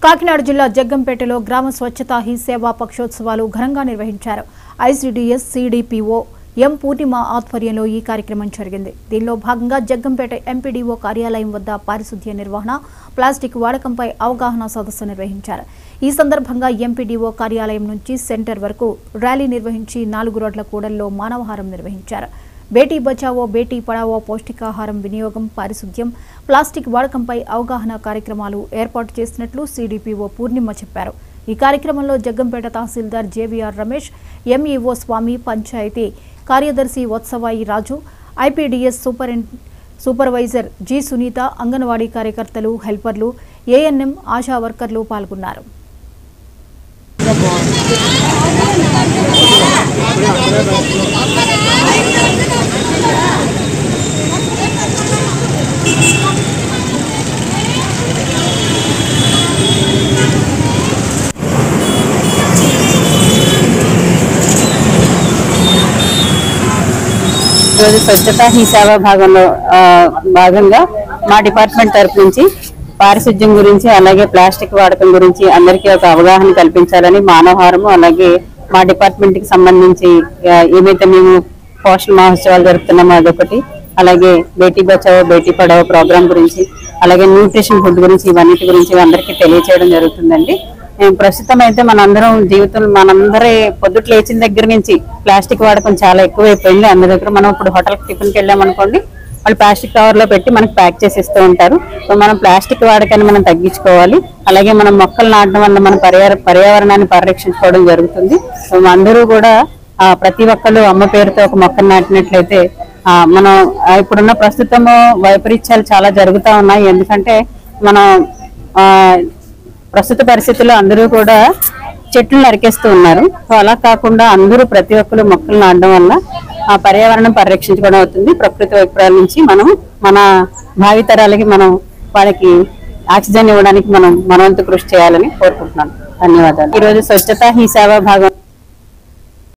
కాకినాడ జిల్లా జగ్గంపేటలో గ్రామ స్వచ్ఛతా హీ సేవా పక్షోత్సవాలు ఘనంగా నిర్వహించారు. ఐసీడీఎస్ సిడిపిఓ ఎం పూర్ణిమ ఆధ్వర్యంలో ఈ కార్యక్రమం జరిగింది. దీనిలో భాగంగా జగ్గంపేట ఎంపీడీఓ కార్యాలయం వద్ద పారిశుద్ధ్య నిర్వహణ, ప్లాస్టిక్ వాడకంపై అవగాహన సదస్సు నిర్వహించారు. ఈ సందర్భంగా ఎంపీడీఓ కార్యాలయం నుంచి సెంటర్ వరకు ర్యాలీ నిర్వహించి 4 రోడ్ల కూడల్లో మానవహారం నిర్వహించారు. బేటీ బచావో బేటీ పడావో పౌష్టికాహారం వినియోగం, పారిశుద్ధ్యం, ప్లాస్టిక్ వాడకంపై అవగాహన కార్యక్రమాలు ఏర్పాటు చేసినట్లు సిడిపిఓ పూర్ణిమ చెప్పారు. ఈ కార్యక్రమంలో జగ్గంపేట తహసీల్దార్ జేవీఆర్ రమేష్, ఎంఈఓ స్వామి, పంచాయతీ కార్యదర్శి వత్సవాయి రాజు, ఐపీడీఎస్ సూపర్వైజర్ జి సునీత, అంగన్వాడీ కార్యకర్తలు, హెల్పర్లు, ఏఎన్ఎం, ఆశా వర్కర్లు పాల్గొన్నారు. రోజు స్వచ్ఛతా హీ సేవా భాగంగా మా డిపార్ట్మెంట్ తరఫు నుంచి పారిశుద్ధ్యం గురించి అలాగే ప్లాస్టిక్ వాడకం గురించి అందరికీ ఒక అవగాహన కల్పించాలని మానవహారము, అలాగే మా డిపార్ట్మెంట్ కి సంబంధించి ఏమైతే మేము పోషణ మహోత్సవాలు జరుపుతున్నామో అదొకటి, అలాగే బేటీ బచావో బేటీ పడావో ప్రోగ్రామ్ గురించి, అలాగే న్యూట్రిషన్ ఫుడ్ గురించి, ఇవన్నిటి గురించి అందరికీ తెలియచేయడం జరుగుతుందండి. ప్రస్తుతం అయితే మనందరి పొద్దుట లేచిన దగ్గర నుంచి ప్లాస్టిక్ వాడకం చాలా ఎక్కువైపోయింది. అందరి దగ్గర మనం ఇప్పుడు హోటల్కి టిఫిన్కి వెళ్ళామనుకోండి, వాళ్ళు ప్లాస్టిక్ కవర్ లో పెట్టి మనకి ప్యాక్ చేసి ఇస్తూ ఉంటారు. సో మనం ప్లాస్టిక్ వాడకాన్ని మనం తగ్గించుకోవాలి. అలాగే మనం మొక్కలు నాటడం వల్ల మన పర్యావరణాన్ని పరిరక్షించుకోవడం జరుగుతుంది. సో అందరూ కూడా ప్రతి ఒక్కరు అమ్మ పేరుతో ఒక మొక్కను నాటినట్లయితే మనం ఇప్పుడున్న ప్రస్తుతము వైపరీత్యాలు చాలా జరుగుతూ ఉన్నాయి. ఎందుకంటే మనం ప్రస్తుత పరిస్థితుల్లో అందరూ కూడా చెట్లు నరికేస్తూ ఉన్నారు. సో అలా కాకుండా అందరూ ప్రతి ఒక్కరు మొక్కలు నాటడం వల్ల ఆ పర్యావరణం పరిరక్షించుకోవడం అవుతుంది. ప్రకృతి వైపరీత్యాల నుంచి మనం మన భావితరాలకి వాళ్ళకి ఆక్సిజన్ ఇవ్వడానికి మనం మనవంతు కృషి చేయాలని కోరుకుంటున్నాను. ధన్యవాదాలు. ఈరోజు స్వచ్ఛతా హీ సేవా భాగం